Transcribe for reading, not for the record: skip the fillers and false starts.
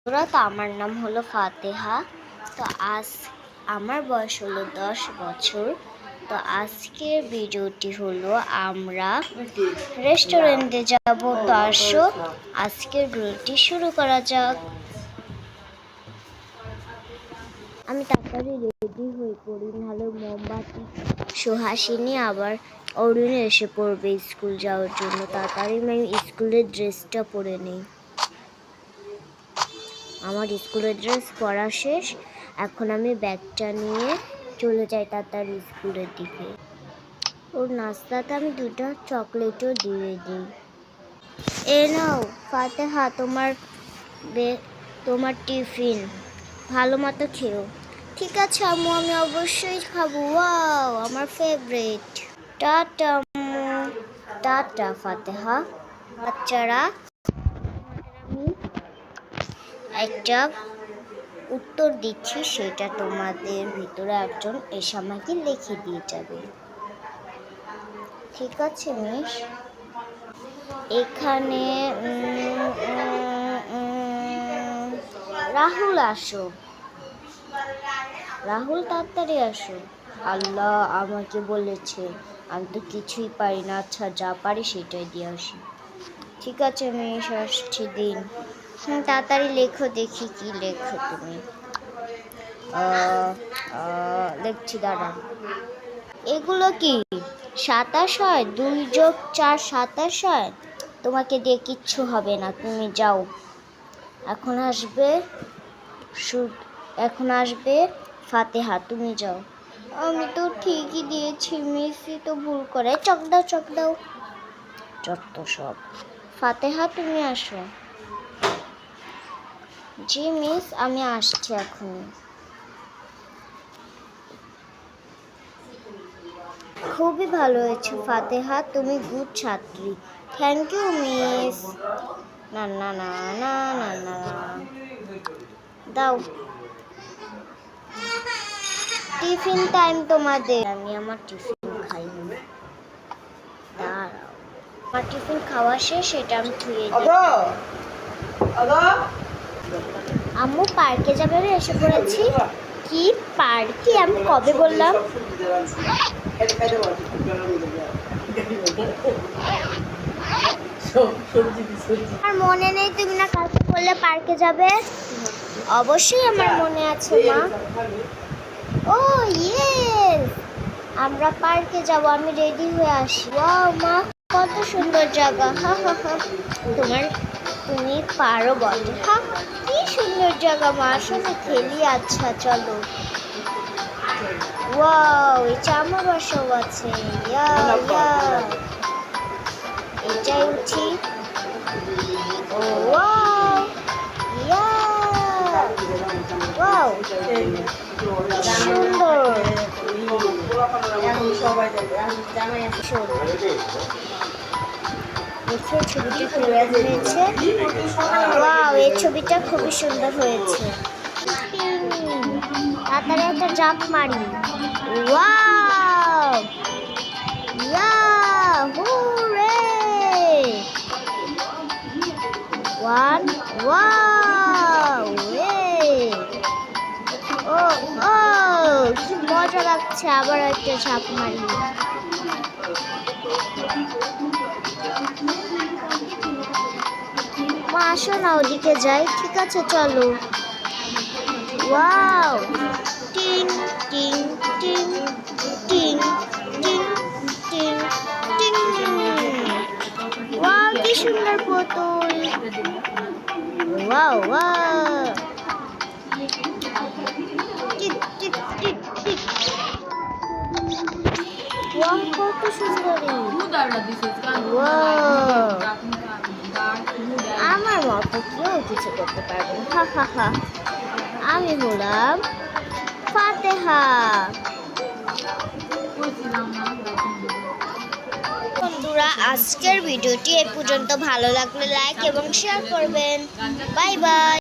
বন্ধুরা, তো আমার নাম হলো ফাতেহা। তো আজ আমার বয়স হলো 10 বছর। তো আজকের ভিডিওটি হলো আমরা রেস্টুরেন্টে যাব। তো আসো আজকের ভিডিওটি শুরু করা যাক। আমি তাড়াতাড়ি রেডি হয়ে পড়ি, নাহলে মোমবাতি সুহাসিনী আবার অরুণে এসে পড়বে স্কুল যাওয়ার জন্য। তাড়াতাড়ি আমি স্কুলের ড্রেসটা পরে নিই। আমার স্কুলের ড্রেস পরা শেষ। এখন আমি ব্যাগটা নিয়ে চলে যাই তাড়াতাড়ি স্কুলের দিকে। ওর নাস্তাতে আমি 2টা চকলেটও দিয়ে দিই। এ নাও ফাতেহা, তোমার টিফিন, ভালো মতো খেও। ঠিক আছে আম্মু, আমি অবশ্যই খাবো। ওয়াও, আমার ফেভারিট। টাটা আম্মু। টাটা ফাতেহা। বাচ্চারা, আমি একটা উত্তর দিচ্ছি, সেটা তোমাদের ভিতরে একজন এসে আমাকে লিখে দিয়ে যাবে। ঠিক আছে মিস? এখানে রাহুল আসো। রাহুল তাড়াতাড়ি আসো। আল্লাহ আমাকে বলেছে, আমি তো কিছুই পারি না। আচ্ছা, যা পারি সেটাই দিয়ে আসি। ঠিক আছে মিস, আসছি দিন। তাড়াতাড়ি লেখো, দেখি কি লেখো তুমি। লিখছি, দাঁড়ান। এগুলো কি 27 হয়? 2 যোগ 4 27 হয়? তোমাকে দিয়ে কিচ্ছু হবে না, তুমি যাও। এখন আসবে ফাতেহা, তুমি যাও। আমি তো ঠিকই দিয়েছি, মিসই তো ভুল করে। চক দাও, চক দাও। যত সব। ফাতেহা, তুমি আসো। জি মিস, আমি আসছি এখন। খুবই ভালো হয়েছে ফাতেহা, তুমি গুড ছাত্রী। Thank you miss. না না না না না না, দাও। টিফিন টাইম তোমাদের। আমি আমার টিফিন খাইনি, দাঁড়াও। আমার টিফিন খাওয়া শেষ, সেটা আমি ধুয়ে দিই। আম্মু পার্কে যাবে, এসে পড়েছি। কি পার্কে? আমি কবে বললাম? আমার মনে নেই তুমি না কালকে বললে পার্কে যাবে। অবশ্যই আমার মনে আছে মা। ও ইয়েস, আমরা পার্কে যাব। আমি রেডি হয়ে আসি। ওয়াও মা, কত সুন্দর জায়গা। হা হা হা, তুমি পারো বটে। হা, কি সুন্দর জায়গা মা, আসলে খেলি। আচ্ছা চলো। ওয়াও, এই চামড়া বসাও আছে। ইয়া ইয়া, এটাই উঠি। ও ওয়াও, ইয়া ওয়াও, সুন্দর। দেখে ছবিটা কেমন হয়েছে? ওয়াও, এই ছবিটা খুবই সুন্দর হয়েছে। তাড়াতাড়ি একটা জাম্প মারি। ওয়াও, ইয়া হুরে। ওয়ান, ওয়াও, ও ও, কি মজা লাগছে। আবার একটা ঝাঁপ মারি। মা আসো না, ওদিকে যাই। ঠিক আছে চলো। ওয়াও, টিং টিং টিং টিং টিং টিং টিং। ওয়াও, কি সুন্দর পুতুল। Wow wow, tick tick tick tick. Wow, কত সুন্দরী। ওয়াও, আমার মতো কেউ কিছু করতে পারবে না। হা হা হা। আমি হলাম ফাতেহা। বন্ধুরা, আজকের ভিডিওটি এ পর্যন্ত। ভালো লাগলে লাইক এবং শেয়ার করবেন। Bye bye.